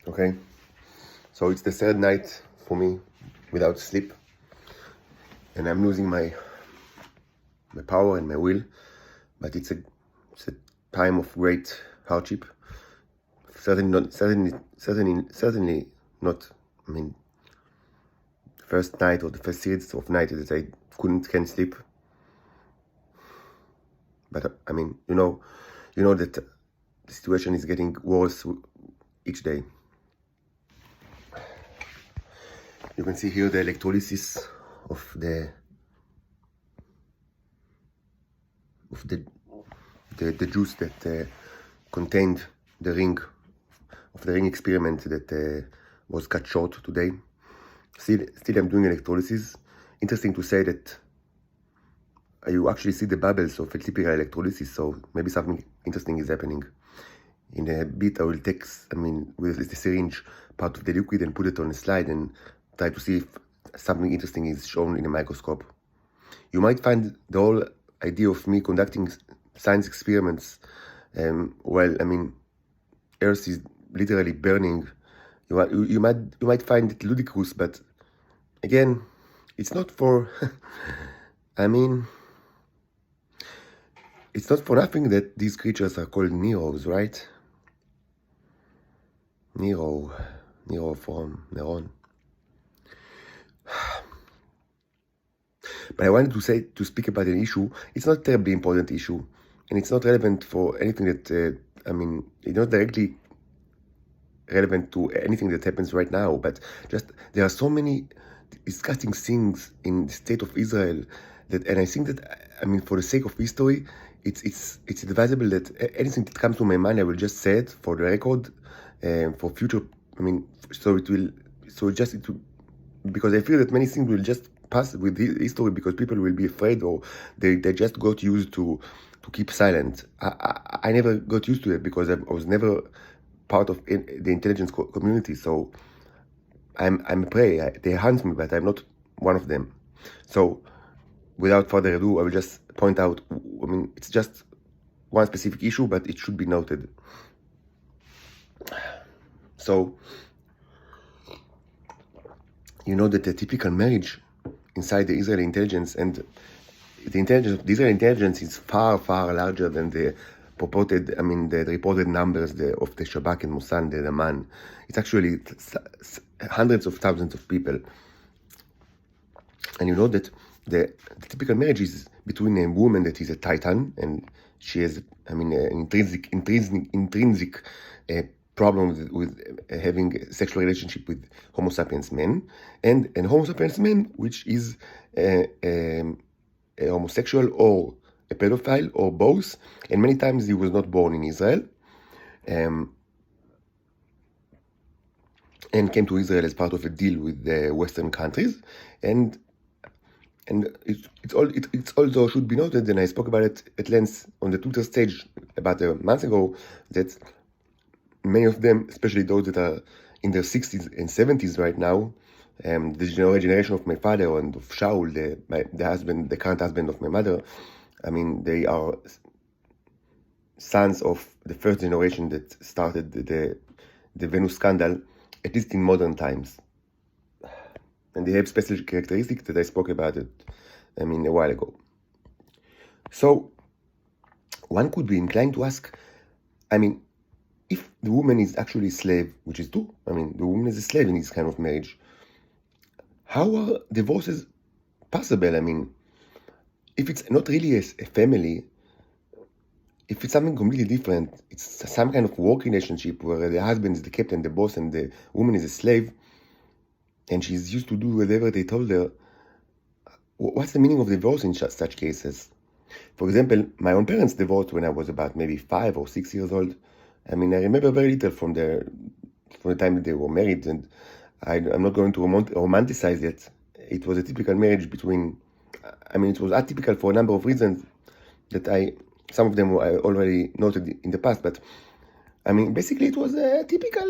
Okay, so it's the third night for me without sleep, and I'm losing my power and my will. But it's a time of great hardship. Certainly not. I mean, the first night or the first series of night that I can't sleep. But I mean, you know that the situation is getting worse each day. You can see here the electrolysis of the juice that contained the ring experiment that was cut short today. Still I'm doing electrolysis. Interesting to say that you actually see the bubbles of a typical electrolysis, so maybe something interesting is happening. In a bit I will take, with the syringe, part of the liquid and put it on a slide and try to see if something interesting is shown in a microscope. You might find the whole idea of me conducting science experiments Earth is literally burning. You might find it ludicrous, but again, it's not for it's not for nothing that these creatures are called Neros, right? Nero from Neron. But I wanted to speak about an issue. It's not a terribly important issue, and it's not relevant for anything that, it's not directly relevant to anything that happens right now, but just there are so many disgusting things in the state of Israel and I think that, for the sake of history, it's advisable that anything that comes to my mind, I will just say it for the record, for future, because I feel that many things will just pass with history because people will be afraid, or they just got used to keep silent. I never got used to it because I was never part of the intelligence community, so I'm a prey. They hunt me, but I'm not one of them. So without further ado, I will just point out, it's just one specific issue, but it should be noted. So, you know that the typical marriage inside the Israeli intelligence, and the Israeli intelligence is far, far larger than the reported numbers of the Shabak and Mossad, the Amman. It's actually hundreds of thousands of people. And you know that the typical marriage is between a woman that is a titan, and she has, an intrinsic problem with having a sexual relationship with Homo sapiens men, and Homo sapiens man, which is a homosexual or a pedophile or both, and many times he was not born in Israel, and came to Israel as part of a deal with the Western countries, and it's also should be noted, and I spoke about it at length on the Twitter stage about a month ago, that many of them, especially those that are in their 60s and 70s right now, the generation of my father and of Shaul, the current husband of my mother, they are sons of the first generation that started the Venus scandal, at least in modern times. And they have special characteristics that I spoke about it, a while ago. So, one could be inclined to ask, if the woman is actually a slave, which is true, the woman is a slave in this kind of marriage, how are divorces possible? If it's not really a family, if it's something completely different, it's some kind of work relationship where the husband is the captain, the boss, and the woman is a slave, and she's used to do whatever they told her, what's the meaning of divorce in such cases? For example, my own parents divorced when I was about maybe 5 or 6 years old. I remember very little from the time that they were married, and I'm not going to romanticize it. It was a typical marriage between, it was atypical for a number of reasons that some of them I already noted in the past, but basically it was a typical,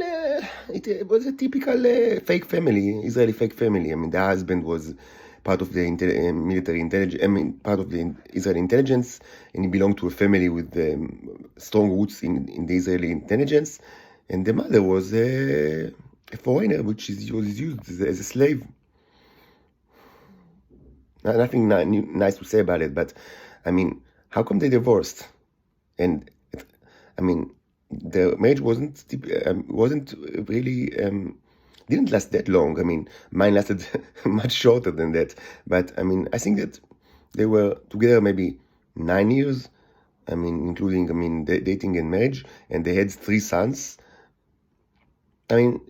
fake family, Israeli fake family. The husband was part of the military intelligence, part of the Israeli intelligence, and he belonged to a family with strong roots in the Israeli intelligence. and the mother was a foreigner, which was used as a slave. Nothing nice to say about it, but I mean, how come they divorced? And I mean, the marriage wasn't really didn't last that long. I mean, mine lasted much shorter than that. But I mean, I think that they were together maybe 9 years. I mean, including dating and marriage, and they had 3 sons. I mean,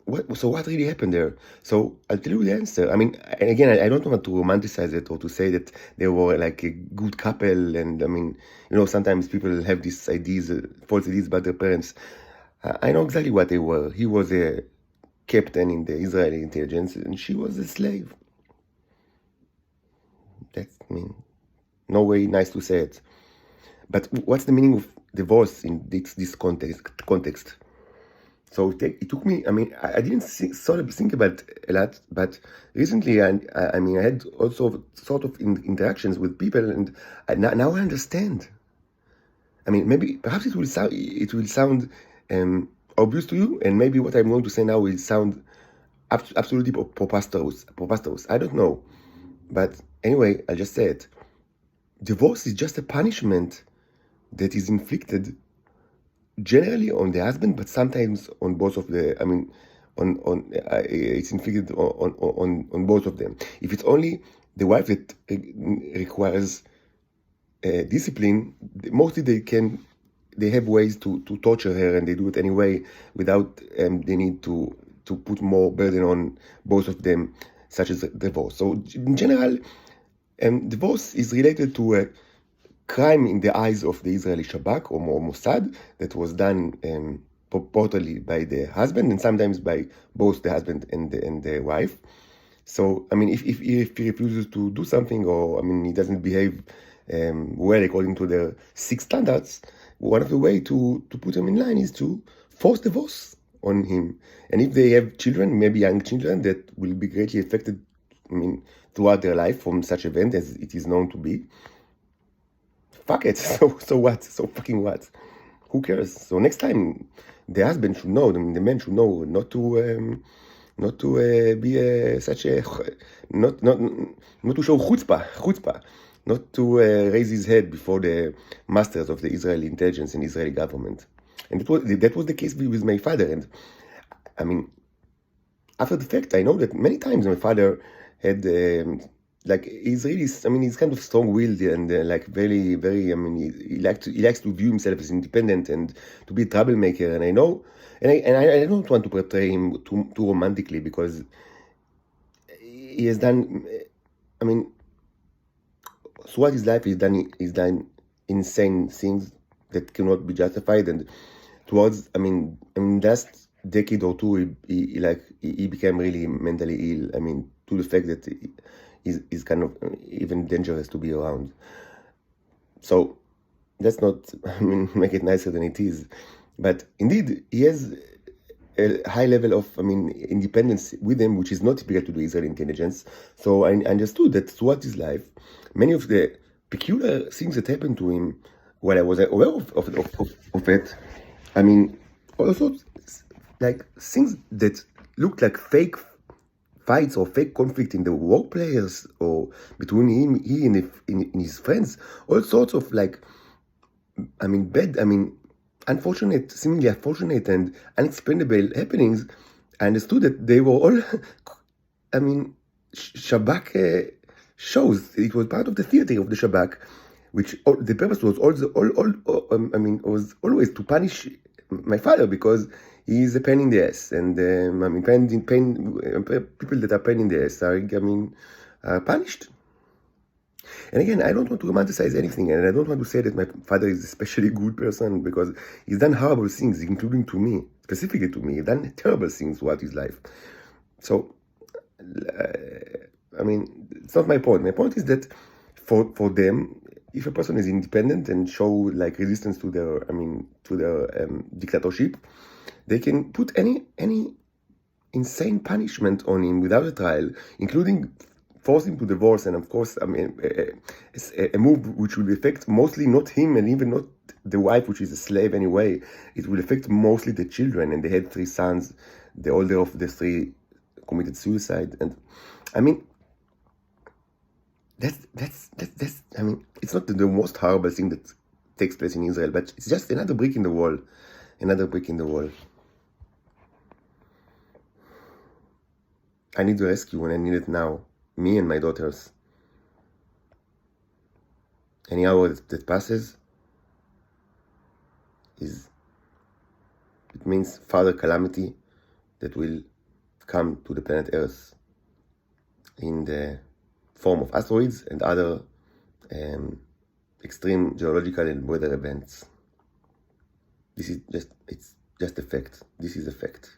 what really happened there? So I'll tell you the answer. I mean, and again, I don't want to romanticize it or to say that they were like a good couple. And I mean, sometimes people have these ideas, false ideas about their parents. I know exactly what they were. He was a captain in the Israeli intelligence, and she was a slave. That's, no way nice to say it. But what's the meaning of divorce in this context? So it took me, I didn't sort of think about it a lot, but recently, I had also sort of interactions with people, and now I understand. I mean, perhaps it will sound obvious to you, and maybe what I'm going to say now will sound absolutely preposterous. I don't know. But anyway, I'll just say it. Divorce is just a punishment that is inflicted generally on the husband, but sometimes on both of the. It's inflicted on both of them. If it's only the wife that requires discipline, mostly they have ways to torture her, and they do it anyway without the need to put more burden on both of them, such as divorce. So in general, divorce is related to a crime in the eyes of the Israeli Shabak or Mossad that was done purportedly by the husband, and sometimes by both the husband and the wife. So if he refuses to do something, or he doesn't behave well according to the 6 standards, one of the way to put him in line is to force divorce on him. And if they have children, maybe young children, that will be greatly affected throughout their life from such event, as it is known to be. Fuck it. So what? So fucking what? Who cares? So next time, the husband should know, the man should know not to be such a not to show chutzpah, not to raise his head before the masters of the Israeli intelligence and Israeli government. And that was the case with my father. And after the fact, I know that many times my father had he's really, he's kind of strong-willed and very, very, he likes to view himself as independent and to be a troublemaker. And I know, and I don't want to portray him too romantically, because he has done, throughout his life, he's done insane things that cannot be justified. And towards, last decade or two, he became really mentally ill. To the fact that is kind of even dangerous to be around. So let's not make it nicer than it is. But indeed, he has a high level of independence with him, which is not typical to the Israeli intelligence. So I understood that throughout his life, many of the peculiar things that happened to him, while I was aware of it, also things that looked like fake fights or fake conflict in the workplace or between he and his friends, all sorts of bad, unfortunate, seemingly unfortunate and unexplainable happenings. I understood that they were all, Shabak shows. It was part of the theater of the Shabak, which the purpose was was always to punish my father, because he is a pain in the ass, and people that are pain in the ass are punished. And again, I don't want to romanticize anything, and I don't want to say that my father is a especially good person, because he's done horrible things, including to me, specifically to me. He's done terrible things throughout his life. So, it's not my point. My point is that for them, if a person is independent and show resistance to their dictatorship, they can put any insane punishment on him without a trial, including force him to divorce, and of course, I mean, a move which will affect mostly not him and even not the wife, which is a slave anyway. It will affect mostly the children, and they had 3 sons. The older of the 3 committed suicide, and I mean, that's I mean, it's not the most horrible thing that takes place in Israel, but it's just another brick in the wall, another brick in the wall. I need the rescue, and I need it now. Me and my daughters. Any hour that passes it means further calamity that will come to the planet Earth in the form of asteroids and other extreme geological and weather events. It's just a fact. This is a fact.